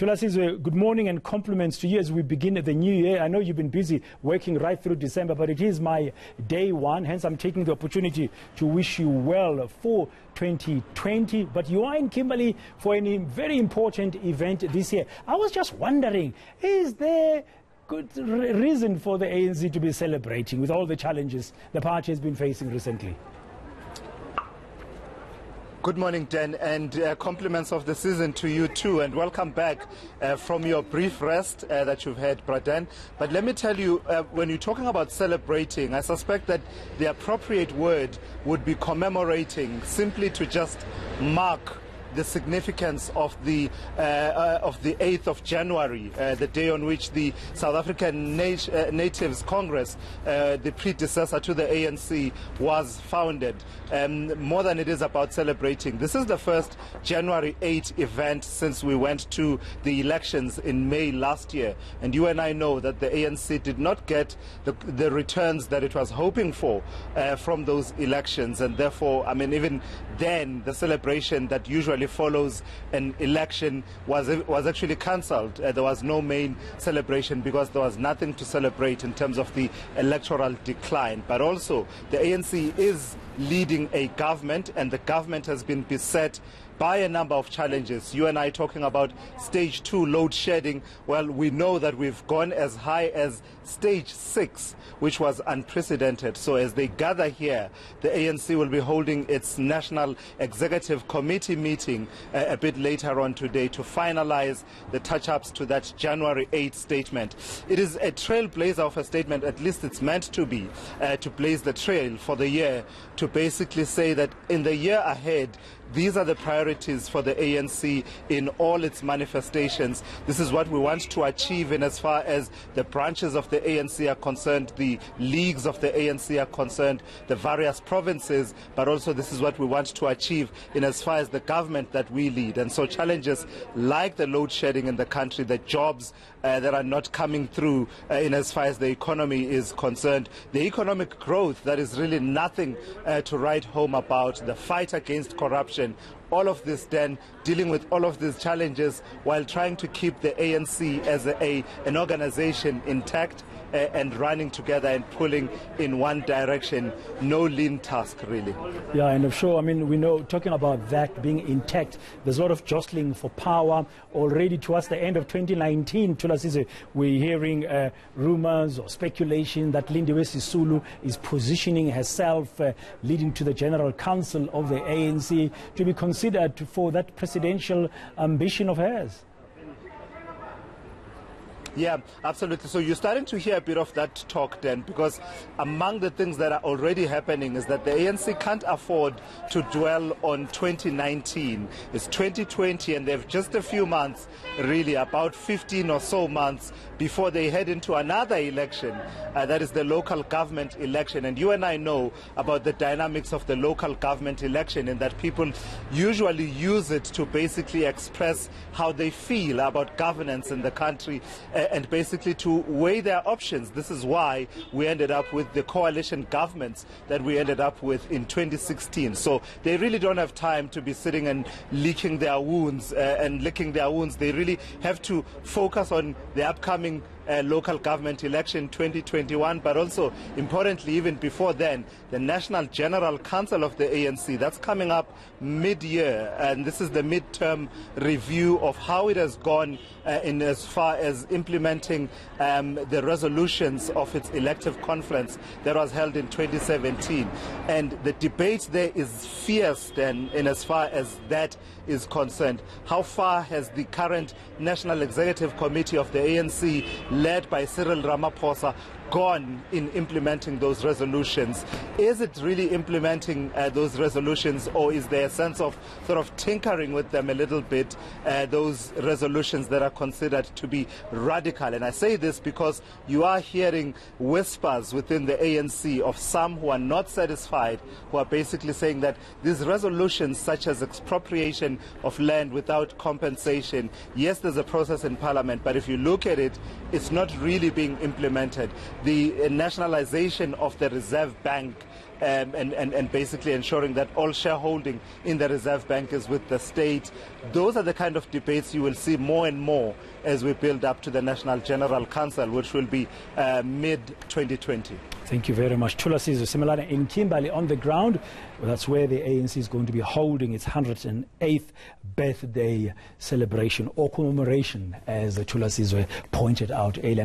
Thulasizwe, good morning and compliments to you as we begin the new year. I know you've been busy working right through December, but it is my day one. Hence, I'm taking the opportunity to wish you well for 2020. But you are in Kimberley for a very important event this year. I was just wondering, is there good reason for the ANC to be celebrating with all the challenges the party has been facing recently? Good morning, Dan, and compliments of the season to you too, and welcome back from your brief rest that you've had, Bradan. But let me tell you, when you're talking about celebrating, I suspect that the appropriate word would be commemorating, simply to just mark the significance of the 8th of January, the day on which the South African Natives Congress, the predecessor to the ANC, was founded. More than it is about celebrating. This is the first January 8 event since we went to the elections in May last year. And you and I know that the ANC did not get the returns that it was hoping for from those elections. And therefore, I mean, even then, the celebration that usually follows an election was actually cancelled. There was no main celebration because there was nothing to celebrate in terms of the electoral decline. But also, the ANC is leading a government, and the government has been beset by a number of challenges. You and I talking about stage 2 load shedding. Well, we know that we've gone as high as stage 6, which was unprecedented. So as they gather here, the ANC will be holding its National Executive Committee meeting a bit later on today to finalize the touch-ups to that January 8 statement. It is a trailblazer of a statement, at least it's meant to be, to blaze the trail for the year, to basically say that in the year ahead, these are the priorities for the ANC in all its manifestations. This is what we want to achieve in as far as the branches of the ANC are concerned, the leagues of the ANC are concerned, the various provinces, but also this is what we want to achieve in as far as the government that we lead. And so challenges like the load shedding in the country, the jobs that are not coming through in as far as the economy is concerned, the economic growth that is really nothing to write home about, the fight against corruption, all of this then dealing with all of these challenges while trying to keep the ANC as an organization intact and running together and pulling in one direction. No lean task, really. Yeah, and I'm sure, I mean, we know, talking about that being intact, there's a lot of jostling for power already towards the end of 2019. Thulasizwe, we're hearing rumors or speculation that Lindiwe Sisulu is positioning herself, leading to the General Council of the ANC, to be considered for that presidential ambition of hers. Yeah, absolutely. So you're starting to hear a bit of that talk then, because among the things that are already happening is that the ANC can't afford to dwell on 2019. It's 2020 and they have just a few months, really about 15 or so months before they head into another election. That is the local government election. And you and I know about the dynamics of the local government election, in that people usually use it to basically express how they feel about governance in the country, and basically to weigh their options. This is why we ended up with the coalition governments that we ended up with in 2016. So they really don't have time to be sitting and licking their wounds and licking their wounds. They really have to focus on the upcoming local government election 2021, but also importantly, even before then, the National General Council of the ANC, that's coming up mid-year, and this is the midterm review of how it has gone in as far as implementing the resolutions of its elective conference that was held in 2017. And the debate there is fierce then, in as far as that is concerned. How far has the current National Executive Committee of the ANC, led by Cyril Ramaphosa, gone in implementing those resolutions? Is it really implementing those resolutions, or is there a sense of sort of tinkering with them a little bit, those resolutions that are considered to be radical? And I say this because you are hearing whispers within the ANC of some who are not satisfied, who are basically saying that these resolutions, such as expropriation of land without compensation, yes, there's a process in Parliament, but if you look at it, it's not really being implemented. the nationalization of the Reserve Bank, and basically ensuring that all shareholding in the Reserve Bank is with the state. Those are the kind of debates you will see more and more as we build up to the National General Council, which will be mid-2020. Thank you very much. Thulasizwe Simelane in Kimberley on the ground. Well, that's where the ANC is going to be holding its 108th birthday celebration or commemoration, as Thulasizwe pointed out earlier.